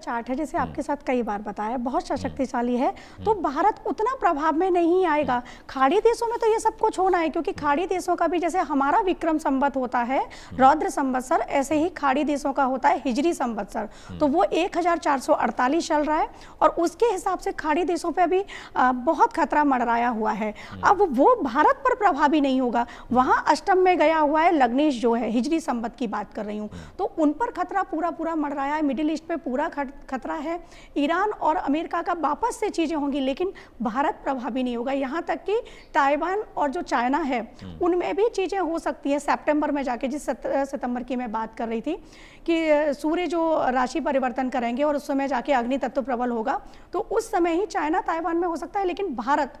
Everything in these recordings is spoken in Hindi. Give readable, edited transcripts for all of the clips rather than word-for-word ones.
चार्ट है जैसे आपके साथ कई बार बताया, बहुत शक्तिशाली है, तो भारत उतना प्रभाव में नहीं आएगा। खाड़ी देशों में तो ये सब कुछ होना है, क्योंकि खाड़ी देशों का भी जैसे हमारा विक्रम संवत होता है रौद्र संवत्सर, ऐसे ही खाड़ी देशों का होता है हिजरी संवत्सर। तो वो 1448 चल रहा है और उसके हिसाब से खाड़ी देशों पे अभी बहुत खतरा मंडराया हुआ है। अब वो भारत पर प्रभावी नहीं होगा। वहाँ अष्टम में गया हुआ है लग्नेश जो है, हिजरी संवत की बात कर रही हूँ, तो उन पर खतरा पूरा मंडराया है। मिडिल ईस्ट पे पूरा खतरा है। ईरान और अमेरिका का वापस से चीजें होंगी, लेकिन भारत प्रभावी नहीं होगा। यहाँ तक कि ताइवान और जो चाइना है उनमें भी चीजें हो सकती हैं सितंबर में जाके, जिस 17 सितंबर की मैं बात कर रही थी कि सूर्य जो राशि परिवर्तन करेंगे और उस समय जाके अग्नि तत्व प्रबल होगा, तो उस समय ही चाइना ताइवान में हो सकता है, लेकिन भारत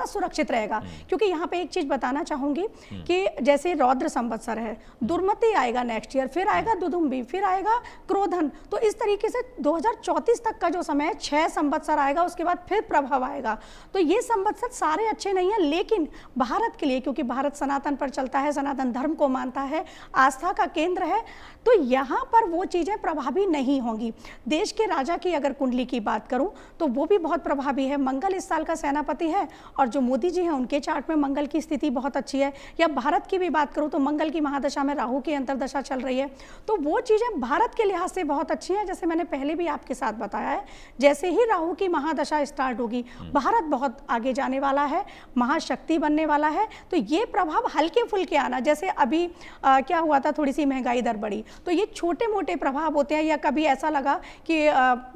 सुरक्षित रहेगा। क्योंकि यहाँ पे एक चीज बताना चाहूंगी कि जैसे रौद्र संवत्सर है, दुर्मति आएगा नेक्स्ट ईयर, फिर आएगा दुदुम्बी, फिर आएगा क्रोधन, तो इस तरीके से 2034 तक का जो समय है 6 संवत्सर आएगा, उसके बाद फिर प्रभाव आएगा। तो ये संवत्सर सारे अच्छे नहीं है, लेकिन भारत के लिए, क्योंकि भारत सनातन पर चलता है, सनातन धर्म को मानता है, आस्था का केंद्र है, तो यहाँ पर वो चीजें प्रभावी नहीं होंगी। देश के राजा की अगर कुंडली की बात करूं तो वो भी बहुत प्रभावी है। मंगल इस साल का सेनापति है और जो मोदी जी हैं उनके चार्ट में मंगल की स्थिति बहुत अच्छी है। या भारत की भी बात करूं तो मंगल की महादशा में राहु की अंतर्दशा चल रही है, तो वो चीजें भारत के लिहाज से बहुत अच्छी हैं। जैसे मैंने पहले भी आपके साथ बताया है, जैसे ही राहु की महादशा स्टार्ट होगी भारत बहुत आगे जाने वाला है, महाशक्ति बनने वाला है। तो ये प्रभाव हल्के फुल्के आना, जैसे अभी क्या हुआ था, थोड़ी सी महंगाई दर बढ़ी, तो ये छोटे मोटे प्रभाव होते हैं। या कभी ऐसा लगा कि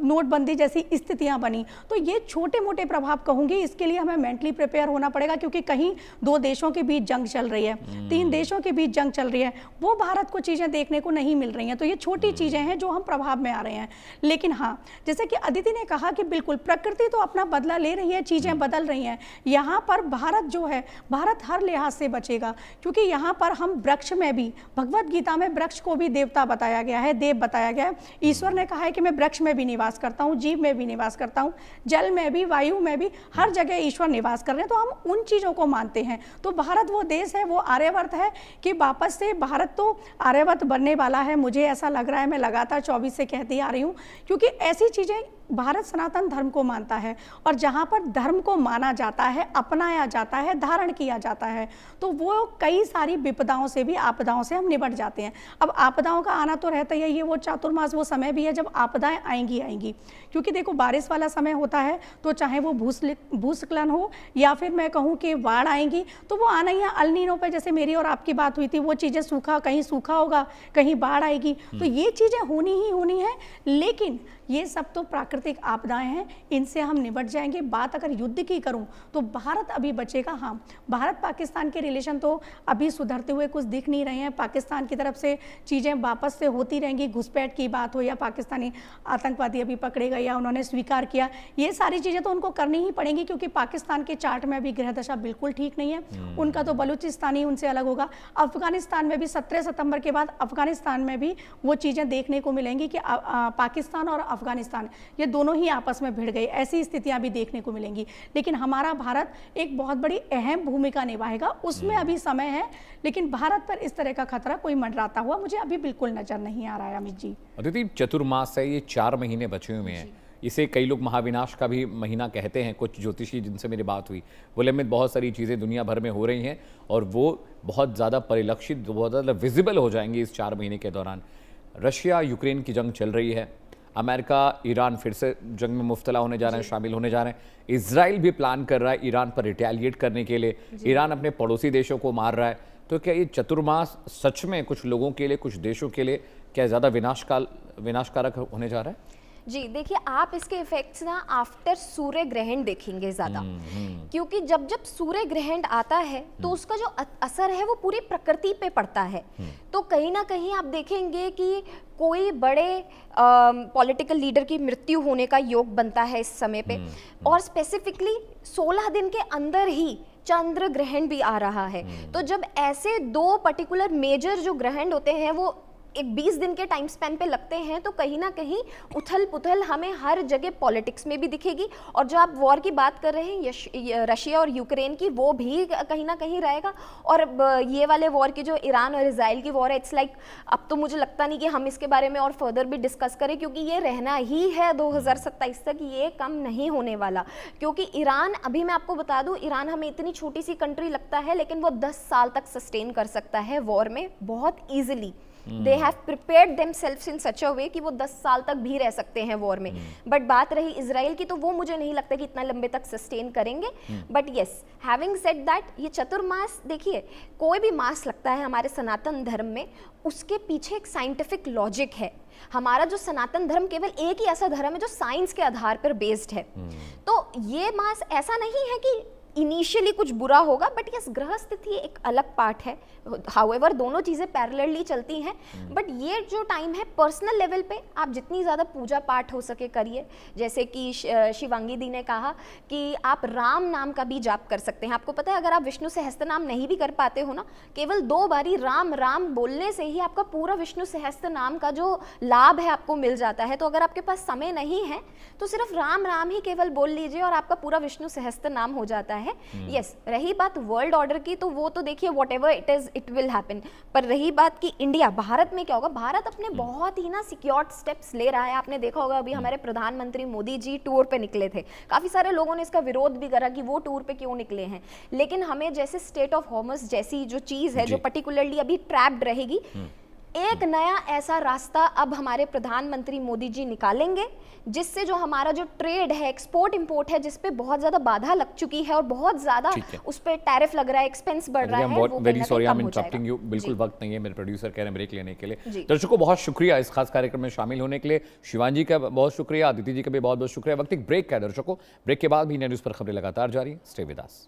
नोटबंदी जैसी स्थितियां बनी, तो ये छोटे मोटे प्रभाव कहूंगी। इसके लिए हमें मेंटली प्रिपेयर होना पड़ेगा, क्योंकि कहीं 2 देशों के बीच जंग चल रही है, 3 देशों के बीच जंग चल रही है, वो भारत को चीजें देखने को नहीं मिल रही हैं। तो ये छोटी चीजें हैं जो हम प्रभाव में आ रहे हैं। लेकिन हाँ, जैसे कि अदिति ने कहा कि बिल्कुल प्रकृति तो अपना बदला ले रही है, चीजें बदल रही हैं। यहाँ पर भारत जो है, भारत हर लिहाज से बचेगा, क्योंकि यहाँ पर हम वृक्ष में भी, भगवत गीता में वृक्ष को भी देवता बताया गया है, देव बताया गया है। ईश्वर ने कहा है कि मैं वृक्ष में भी निवास करता हूँ, जीव में भी निवास करता हूँ, जल में भी, वायु में भी, हर जगह ईश्वर निवास कर रहे हैं। तो हम उन चीजों को मानते हैं। तो भारत वो देश है, वो आर्यवर्त है कि वापस से भारत तो आर्यवर्त बनने वाला है। मुझे ऐसा लग रहा है, मैं लगातार 24 से कहती आ रही हूँ, क्योंकि ऐसी चीजें, भारत सनातन धर्म को मानता है, और जहाँ पर धर्म को माना जाता है, अपनाया जाता है, धारण किया जाता है, तो वो कई सारी विपदाओं से भी, आपदाओं से हम निपट जाते हैं। अब आपदाओं का आना तो रहता ही है, ये वो चातुर्मास वो समय भी है जब आपदाएं आएंगी। क्योंकि देखो बारिश वाला समय होता है, तो चाहे वो भूस्खलन हो या फिर मैं कहूँ कि बाढ़ आएंगी, तो वो आना ही है। अल्नीनो पे जैसे मेरी और आपकी बात हुई थी, वो चीज़ें सूखा, कहीं सूखा होगा, कहीं बाढ़ आएगी, तो ये चीज़ें होनी ही होनी है। लेकिन ये सब तो प्राकृतिक आपदाएं हैं, इनसे हम निपट जाएंगे। बात अगर युद्ध की करूं तो भारत अभी बचेगा। हाँ, भारत पाकिस्तान के रिलेशन तो अभी सुधरते हुए कुछ दिख नहीं रहे हैं। पाकिस्तान की तरफ से चीज़ें वापस से होती रहेंगी, घुसपैठ की बात हो या पाकिस्तानी आतंकवादी अभी पकड़े गए या उन्होंने स्वीकार किया, ये सारी चीज़ें तो उनको करनी ही पड़ेंगी, क्योंकि पाकिस्तान के चार्ट में अभी ग्रह दशा बिल्कुल ठीक नहीं है। उनका तो बलूचिस्तान ही उनसे अलग होगा। अफगानिस्तान में भी 17 सितंबर के बाद अफगानिस्तान में भी वो चीज़ें देखने को मिलेंगी कि पाकिस्तान और अफगानिस्तान ये दोनों ही आपस में भिड़ गए, ऐसी स्थितियां भी देखने को मिलेंगी। लेकिन हमारा भारत एक बहुत बड़ी अहम भूमिका निभाएगा, उसमें अभी समय है। लेकिन भारत पर इस तरह का खतरा कोई मंडराता हुआ मुझे अभी बिल्कुल नजर नहीं आ रहा है। अमित जी, अदिति, चतुर्मास है, ये 4 महीने बचे हुए हैं। इसे कई लोग महाविनाश का भी महीना कहते हैं। कुछ ज्योतिषी जिनसे मेरी बात हुई बोले में बहुत सारी चीज़ें दुनिया भर में हो रही हैं और वो बहुत ज़्यादा परिलक्षित, बहुत ज़्यादा विजिबल हो जाएंगी इस 4 महीने के दौरान। रशिया यूक्रेन की जंग चल रही है, अमेरिका ईरान फिर से जंग में मुफ्तला होने जा रहे हैं, शामिल होने जा रहे हैं। इजराइल भी प्लान कर रहा है ईरान पर रिटेलिएट करने के लिए, ईरान अपने पड़ोसी देशों को मार रहा है। तो क्या ये चतुर्मास सच में कुछ लोगों के लिए, कुछ देशों के लिए क्या ज़्यादा विनाशकारक होने जा रहा है? जी देखिए, आप इसके इफेक्ट्स ना आफ्टर सूर्य ग्रहण देखेंगे ज़्यादा, क्योंकि जब जब सूर्य ग्रहण आता है तो उसका जो असर है वो पूरी प्रकृति पे पड़ता है। तो कहीं ना कहीं आप देखेंगे कि कोई बड़े पॉलिटिकल लीडर की मृत्यु होने का योग बनता है इस समय पे, और स्पेसिफिकली 16 दिन के अंदर ही चंद्र ग्रहण भी आ रहा है। तो जब ऐसे 2 पर्टिकुलर मेजर जो ग्रहण होते हैं वो एक 20 दिन के टाइम स्पेन पे लगते हैं, तो कहीं ना कहीं उथल पुथल हमें हर जगह पॉलिटिक्स में भी दिखेगी। और जो आप वॉर की बात कर रहे हैं रशिया और यूक्रेन की, वो भी कहीं ना कहीं रहेगा। और अब ये वाले वॉर की जो ईरान और इजराइल की वॉर है, इट्स लाइक अब तो मुझे लगता नहीं कि हम इसके बारे में और फर्दर भी डिस्कस करें, क्योंकि ये रहना ही है 2027 तक, ये कम नहीं होने वाला। क्योंकि ईरान, अभी मैं आपको बता दूं, ईरान हमें इतनी छोटी सी कंट्री लगता है, लेकिन वो 10 साल तक सस्टेन कर सकता है वॉर में बहुत easily. They have prepared themselves in such a way कि वो 10 साल तक भी रह सकते हैं वॉर में। बट बात रही इजराइल की, तो वो मुझे नहीं लगता कि इतना लंबे तक सस्टेन करेंगे। But yes, having said that, ये चतुर्मास, देखिए कोई भी मास लगता है हमारे सनातन धर्म में, उसके पीछे एक साइंटिफिक लॉजिक है। हमारा जो सनातन धर्म केवल एक ही ऐसा धर्म है जो साइंस के आधार पर बेस्ड है। तो ये मास ऐसा नहीं है कि इनिशियली कुछ बुरा होगा, बट यस, ग्रह स्थिति एक अलग पार्ट है। हाउएवर दोनों चीज़ें पैरेलली चलती हैं। बट ये जो टाइम है, पर्सनल लेवल पे आप जितनी ज़्यादा पूजा पाठ हो सके करिए। जैसे कि शिवांगी दी ने कहा कि आप राम नाम का भी जाप कर सकते हैं। आपको पता है, अगर आप विष्णु सहस्त्र नाम नहीं भी कर पाते हो ना, केवल 2 बारी राम राम बोलने से ही आपका पूरा विष्णु सहस्त्र नाम का जो लाभ है आपको मिल जाता है। तो अगर आपके पास समय नहीं है तो सिर्फ राम राम ही केवल बोल लीजिए और आपका पूरा विष्णु सहस्त्र नाम हो जाता है। यस, रही बात वर्ल्ड ऑर्डर की, तो वो तो देखिए what ever it is it will happen. पर रही बात कि इंडिया, भारत में क्या होगा, भारत अपने बहुत ही ना सिक्योर्ड स्टेप्स ले रहा है। आपने देखा होगा अभी हमारे प्रधानमंत्री मोदी जी टूर पे निकले थे, काफी सारे लोगों ने इसका विरोध भी करा कि वो टूर पे क्यों निकले हैं। लेकिन हमें जैसे स्टेट ऑफ हॉर्मस जैसी जो चीज है, जो पर्टिकुलरली अभी ट्रैप्ड रहेगी, एक नया ऐसा रास्ता अब हमारे प्रधानमंत्री मोदी जी निकालेंगे, जिससे जो हमारा जो ट्रेड है, एक्सपोर्ट इंपोर्ट है, जिस पे बहुत ज्यादा बाधा लग चुकी है और बहुत ज्यादा उस पे टैरिफ लग रहा है, एक्सपेंस बढ़ रहा है, वो very sorry, I am interrupting you. बिल्कुल वक्त नहीं है, मेरे प्रोड्यूसर कह रहे हैं ब्रेक लेने के लिए। दर्शकों बहुत शुक्रिया इस खास कार्यक्रम में शामिल होने के लिए। शिवांगी का बहुत शुक्रिया, अदिति जी का भी बहुत बहुत शुक्रिया। वक्त एक ब्रेक का है दर्शकों, ब्रेक के बाद भी न्यूज़ पर खबरें लगातार जारी। Stay with us.